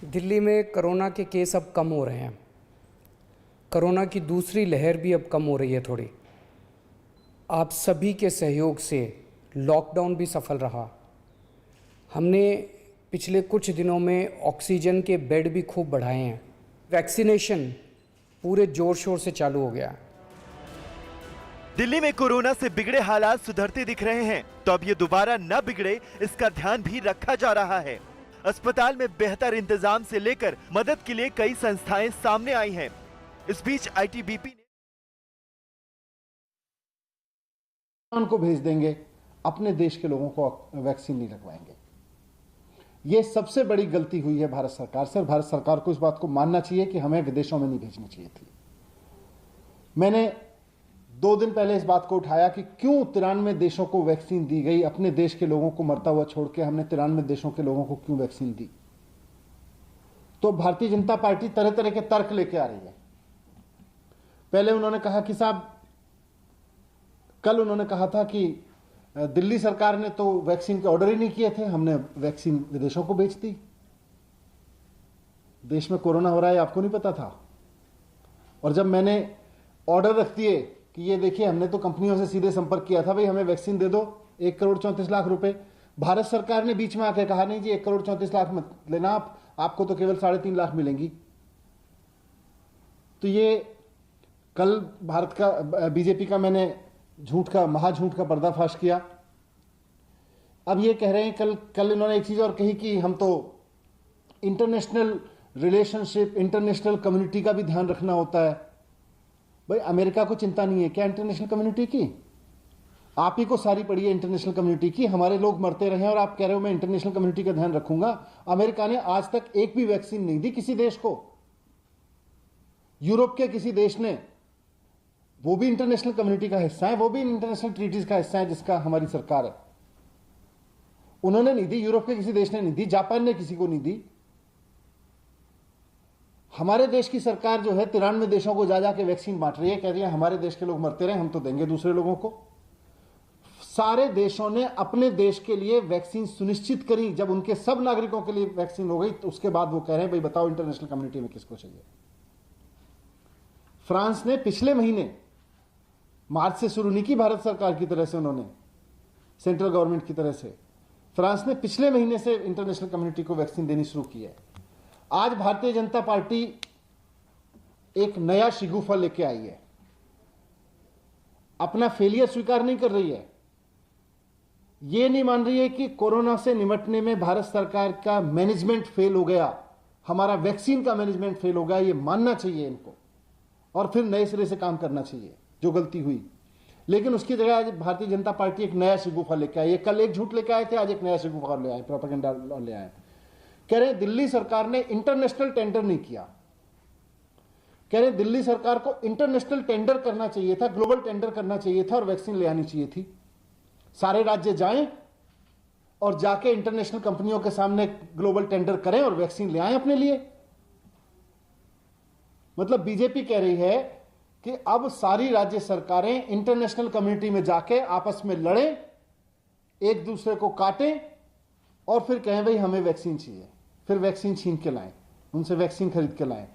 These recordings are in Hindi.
दिल्ली में कोरोना के केस अब कम हो रहे हैं। कोरोना की दूसरी लहर भी अब कम हो रही है थोड़ी। आप सभी के सहयोग से लॉकडाउन भी सफल रहा। हमने पिछले कुछ दिनों में ऑक्सीजन के बेड भी खूब बढ़ाए हैं। वैक्सीनेशन पूरे जोर शोर से चालू हो गया। दिल्ली में कोरोना से बिगड़े हालात सुधरते दिख रहे हैं, तो अब ये दोबारा न बिगड़े इसका ध्यान भी रखा जा रहा है। अस्पताल में बेहतर इंतजाम से लेकर मदद के लिए कई संस्थाएं सामने आई हैं। इस बीच आईटीबीपी ने को भेज देंगे, अपने देश के लोगों को वैक्सीन नहीं लगवाएंगे। ये सबसे बड़ी गलती हुई है भारत सरकार से। भारत सरकार को इस बात को मानना चाहिए कि हमें विदेशों में नहीं भेजनी चाहिए थी। मैंने 2 दिन पहले इस बात को उठाया कि क्यों 93 देशों को वैक्सीन दी गई, अपने देश के लोगों को मरता हुआ छोड़ के हमने 93 देशों के लोगों को क्यों वैक्सीन दी। तो भारतीय जनता पार्टी तरह तरह के तर्क लेके आ रही है। पहले उन्होंने कहा कि साहब, कल उन्होंने कहा था कि दिल्ली सरकार ने तो वैक्सीन के ऑर्डर ही नहीं किए थे, हमने वैक्सीन विदेशों को बेच दी। देश में कोरोना हो रहा है आपको नहीं पता था। और जब मैंने ऑर्डर रख दिए कि ये देखिए, हमने तो कंपनियों से सीधे संपर्क किया था, भाई हमें वैक्सीन दे दो, 1 करोड़ 34 लाख रुपए। भारत सरकार ने बीच में आके कहा नहीं जी 1 करोड़ 34 लाख मत लेना, आपको तो केवल 3.5 लाख मिलेंगी। तो ये कल भारत का बीजेपी का मैंने महाझूठ का पर्दाफाश किया। अब ये कह रहे हैं, कल इन्होंने एक चीज और कही कि हम तो इंटरनेशनल रिलेशनशिप, इंटरनेशनल कम्युनिटी का भी ध्यान रखना होता है। भाई अमेरिका को चिंता नहीं है क्या इंटरनेशनल कम्युनिटी की? आप ही को सारी पड़ी है इंटरनेशनल कम्युनिटी की। हमारे लोग मरते रहे और आप कह रहे हो मैं इंटरनेशनल कम्युनिटी का ध्यान रखूंगा। अमेरिका ने आज तक एक भी वैक्सीन नहीं दी किसी देश को। यूरोप के किसी देश ने, वो भी इंटरनेशनल कम्युनिटी का हिस्सा है, वो भी इंटरनेशनल ट्रीटीज का हिस्सा है जिसका हमारी सरकार है, उन्होंने नहीं दी। यूरोप के किसी देश ने नहीं दी, जापान ने किसी को नहीं दी। हमारे देश की सरकार जो है 93 देशों को जा जाके वैक्सीन बांट रही है, कह रही है हमारे देश के लोग मरते रहे, हम तो देंगे दूसरे लोगों को। सारे देशों ने अपने देश के लिए वैक्सीन सुनिश्चित करी। जब उनके सब नागरिकों के लिए वैक्सीन हो गई तो उसके बाद वो कह रहे हैं भाई बताओ इंटरनेशनल कम्युनिटी में किसको चाहिए। फ्रांस ने पिछले महीने मार्च से शुरू नहीं की भारत सरकार की तरह से, उन्होंने सेंट्रल गवर्नमेंट की तरह से, फ्रांस ने पिछले महीने से इंटरनेशनल कम्युनिटी को वैक्सीन देनी शुरू की है। आज भारतीय जनता पार्टी एक नया शिगुफा लेके आई है। अपना फेलियर स्वीकार नहीं कर रही है। यह नहीं मान रही है कि कोरोना से निपटने में भारत सरकार का मैनेजमेंट फेल हो गया, हमारा वैक्सीन का मैनेजमेंट फेल हो गया। यह मानना चाहिए इनको और फिर नए सिरे से काम करना चाहिए जो गलती हुई। लेकिन उसकी जगह आज भारतीय जनता पार्टी एक नया शिगुफा लेके आई है। कल एक झूठ लेके आए थे, आज एक नया शिगुफा ले आए, प्रोपेगेंडा ले आए। कह रहे दिल्ली सरकार ने इंटरनेशनल टेंडर नहीं किया। कह रहे दिल्ली सरकार को इंटरनेशनल टेंडर करना चाहिए था, ग्लोबल टेंडर करना चाहिए था और वैक्सीन ले आनी चाहिए थी। सारे राज्य जाएं और जाके इंटरनेशनल कंपनियों के सामने ग्लोबल टेंडर करें और वैक्सीन ले आएं अपने लिए। मतलब बीजेपी कह रही है कि अब सारी राज्य सरकारें इंटरनेशनल कम्युनिटी में जाके आपस में लड़ें, एक दूसरे को काटें और फिर कहें भाई हमें वैक्सीन चाहिए, फिर वैक्सीन छीन के लाएं, उनसे वैक्सीन खरीद के लाएं।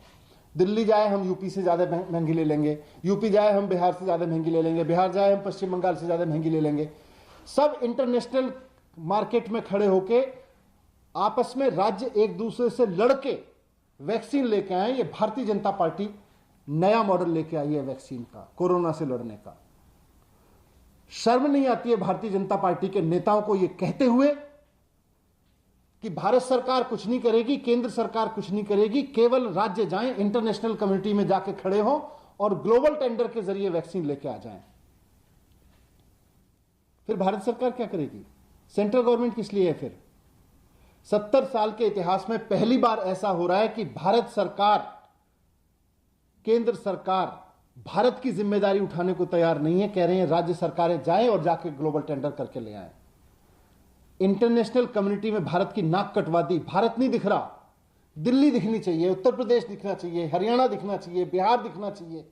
दिल्ली जाए हम यूपी से ज्यादा महंगी ले लेंगे, यूपी जाए हम बिहार से ज्यादा महंगी ले लेंगे, बिहार जाए हम पश्चिम बंगाल से ज्यादा महंगी ले लेंगे। सब इंटरनेशनल मार्केट में खड़े होके आपस में राज्य एक दूसरे से लड़के वैक्सीन लेके आए। ये भारतीय जनता पार्टी नया मॉडल लेके आई है वैक्सीन का, कोरोना से लड़ने का। शर्म नहीं आती है भारतीय जनता पार्टी के नेताओं को यह कहते हुए कि भारत सरकार कुछ नहीं करेगी, केंद्र सरकार कुछ नहीं करेगी, केवल राज्य जाएं, इंटरनेशनल कम्युनिटी में जाके खड़े हो और ग्लोबल टेंडर के जरिए वैक्सीन लेके आ जाएं। फिर भारत सरकार क्या करेगी? सेंट्रल गवर्नमेंट किस लिए है फिर? 70 साल के इतिहास में पहली बार ऐसा हो रहा है कि भारत सरकार, केंद्र सरकार भारत की जिम्मेदारी उठाने को तैयार नहीं है। कह रहे हैं राज्य सरकारें जाएं और जाके ग्लोबल टेंडर करके ले आएं। इंटरनेशनल कम्युनिटी में भारत की नाक कटवा दी। भारत नहीं दिख रहा, दिल्ली दिखनी चाहिए, उत्तर प्रदेश दिखना चाहिए, हरियाणा दिखना चाहिए, बिहार दिखना चाहिए।